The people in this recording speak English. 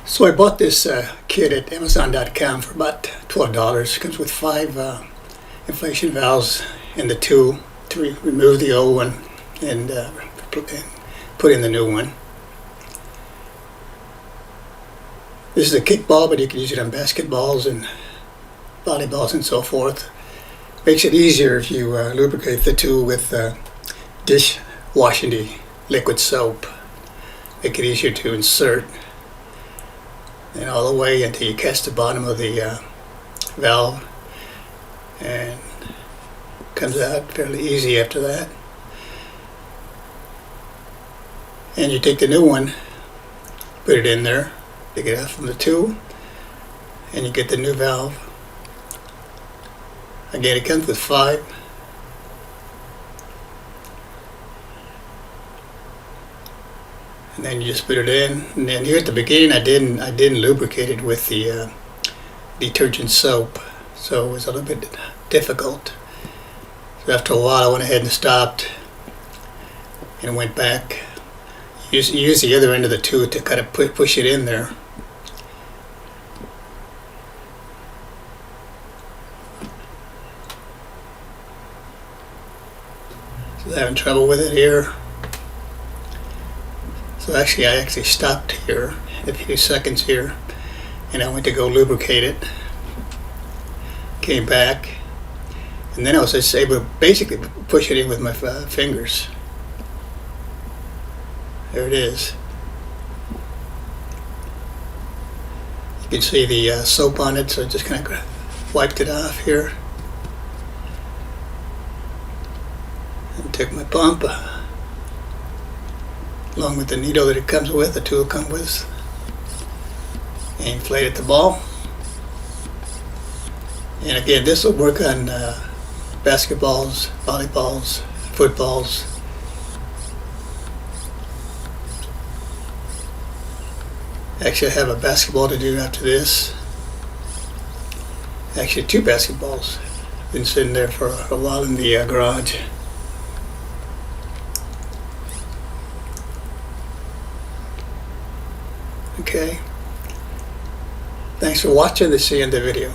So I bought this kit at Amazon.com for about $12. It comes with 5 inflation valves and the tool to remove the old one and put in the new one. This is a kickball, but you can use it on basketballs and volleyballs and so forth. Makes it easier if you lubricate the tool with dishwashing liquid soap. Make it easier to insert and all the way until you catch the bottom of the valve, and comes out fairly easy after that. And you take the new one, put it in there, take it out from the tool, and you get the new valve. Again, it comes with 5. And then you just put it in. And then here at the beginning, I didn't lubricate it with the detergent soap, so it was a little bit difficult. So after a while, I went ahead and stopped and went back. Use the other end of the tube to kind of push it in there. So I'm having trouble with it here. So I actually stopped here a few seconds here, and I went to go lubricate it. Came back, and then I was just able to basically push it in with my fingers. There it is. You can see the soap on it, so I just kind of wiped it off here. And took my pump, along with the needle that it comes with, the tool comes with, and inflated the ball. And again, this will work on basketballs, volleyballs, footballs. Actually, I have a basketball to do after this. Actually, 2 basketballs. Been sitting there for a while in the garage. Okay. Thanks for watching. This is the end of the video.